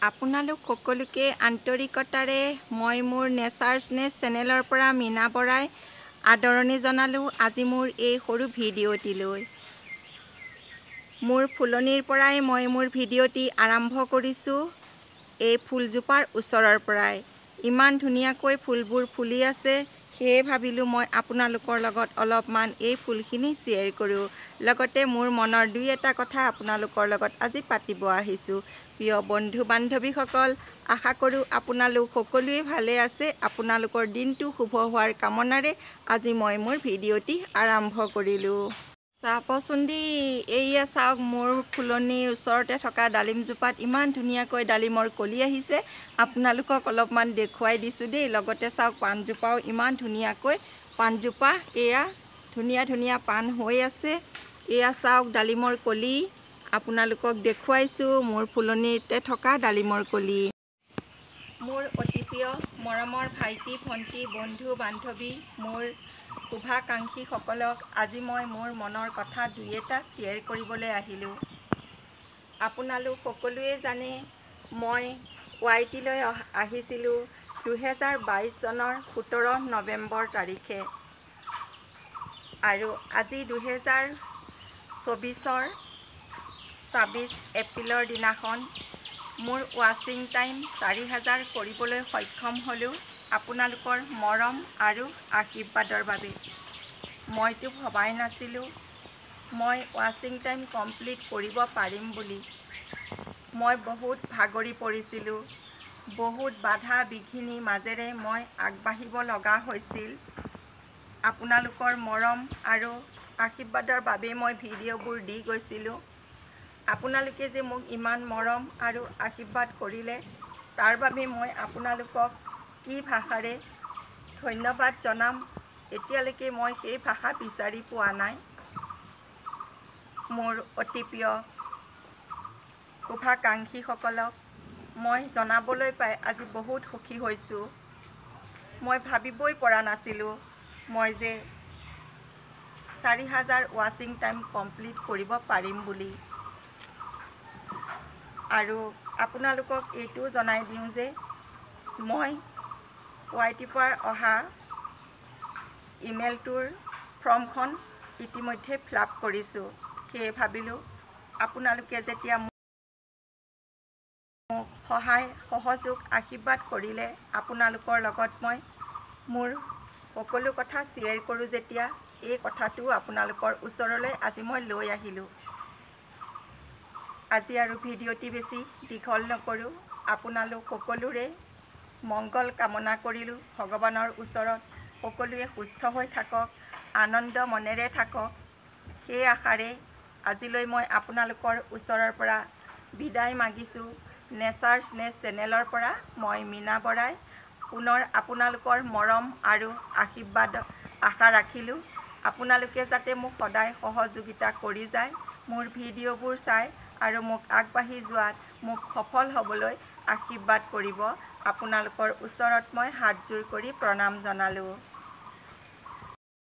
আপোনালোক সকলোকে আন্তৰিকতাৰে মই মোৰ নেচাৰ্ছনেছ চেনেলৰ পৰা মীনা বৰাই আদৰণি জনালোঁ আজি মোৰ এই সৰু ভিডিঅ'টিলৈ। মোৰ ফুলনিৰ পৰাই মই মোৰ ভিডিঅ'টি আৰম্ভ কৰিছোঁ। এই ফুলজোপাৰ ওচৰৰ পৰাই ইমান ধুনীয়াকৈ ফুলবোৰ ফুলি আছে, সেয়ে ভাবিলোঁ মই আপোনালোকৰ লগত অলপমান এই ফুলখিনি শ্বেয়াৰ কৰোঁ। লগতে মোৰ মনৰ দুই এটা কথা আপোনালোকৰ লগত আজি পাতিব আহিছোঁ। প্ৰিয় বন্ধু বান্ধৱীসকল, আশা কৰোঁ আপোনালোক সকলোৱে ভালে আছে। আপোনালোকৰ দিনটো শুভ হোৱাৰ কামনাৰে আজি মই মোৰ ভিডিঅ'টি আৰম্ভ কৰিলোঁ। চাবচোন দেই, এইয়া চাওক মোৰ ফুলনিৰ ওচৰতে থকা ডালিমজোপাত ইমান ধুনীয়াকৈ ডালিমৰ কলি আহিছে। আপোনালোকক অলপমান দেখুৱাই দিছোঁ দেই। লগতে চাওক পাণজোপাও ইমান ধুনীয়াকৈ পাণজোপা এয়া ধুনীয়া ধুনীয়া পাণ হৈ আছে। এয়া চাওক ডালিমৰ কলি আপোনালোকক দেখুৱাইছোঁ, মোৰ ফুলনিতে থকা ডালিমৰ কলি। মোৰ অতি প্ৰিয় মৰমৰ ভাইটি ভণ্টি বন্ধু বান্ধৱী মোৰ শুভাকাংক্ষীসকলক আজি মই মোৰ মনৰ কথা দুই এটা শ্বেয়াৰ কৰিবলৈ আহিলোঁ। আপোনালোক সকলোৱে জানে মই YT-লৈ আহিছিলোঁ 2022 চনৰ 17 নৱেম্বৰ তাৰিখে আৰু আজি 2024 26 এপ্ৰিলৰ দিনাখন মোৰ ৱাচিং টাইম 4000 কৰিবলৈ সক্ষম হ'লোঁ আপোনালোকৰ মৰম আৰু আশীৰ্বাদৰ বাবে। মইতো ভবাই নাছিলোঁ মই ৱাচিং টাইম কমপ্লিট কৰিব পাৰিম বুলি। মই বহুত ভাগৰি পৰিছিলোঁ, বহুত বাধা বিঘিনিৰ মাজেৰে মই আগবাঢ়িব লগা হৈছিল। আপোনালোকৰ মৰম আৰু আশীৰ্বাদৰ বাবে মই ভিডিঅ'বোৰ দি গৈছিলোঁ। আপোনালোকে যে মোক ইমান মৰম আৰু আশীৰ্বাদ কৰিলে তাৰ বাবে মই আপোনালোকক কি ভাষাৰে ধন্যবাদ জনাম, এতিয়ালৈকে মই সেই ভাষা বিচাৰি পোৱা নাই। মোৰ অতি প্ৰিয় শুভাকাংক্ষীসকলক মই জনাবলৈ পাই আজি বহুত সুখী হৈছোঁ। মই ভাবিবই পৰা নাছিলোঁ মই যে 4000 ৱাচিং টাইম কমপ্লিট কৰিব পাৰিম বুলি। আৰু আপোনালোকক এইটোও জনাই দিওঁ যে মই YT-ৰ পৰা অহা ইমেইলটোৰ ফৰ্মখন ইতিমধ্যে ফিলআপ কৰিছোঁ। সেয়ে ভাবিলোঁ আপোনালোকে যেতিয়া মোক সহায় সহযোগ আশীৰ্বাদ কৰিলে, আপোনালোকৰ লগত মই মোৰ সকলো কথা শ্বেয়াৰ কৰোঁ যেতিয়া এই কথাটো আপোনালোকৰ ওচৰলৈ আজি মই লৈ আহিলোঁ। আজি আৰু ভিডিঅ'টি বেছি দীঘল নকৰোঁ, আপোনালোক সকলোৰে মংগল কামনা কৰিলোঁ। ভগৱানৰ ওচৰত সকলোৱে সুস্থ হৈ থাকক, আনন্দ মনেৰে থাকক, সেই আশাৰে আজিলৈ মই আপোনালোকৰ ওচৰৰ পৰা বিদায় মাগিছোঁ। নেচাৰ্ছনেছ চেনেলৰ পৰা মই মীনা বৰাই পুনৰ আপোনালোকৰ মৰম আৰু আশীৰ্বাদ আশা ৰাখিলোঁ। আপোনালোকে যাতে মোক সদায় সহযোগিতা কৰি যায়, মোৰ ভিডিঅ'বোৰ চাই আৰু মোক আগবাঢ়ি যোৱাত মোক সফল হ'বলৈ আশীৰ্বাদ কৰিব। আপোনালোকৰ ওচৰত মই হাতযোৰ কৰি প্ৰণাম জনালোঁ।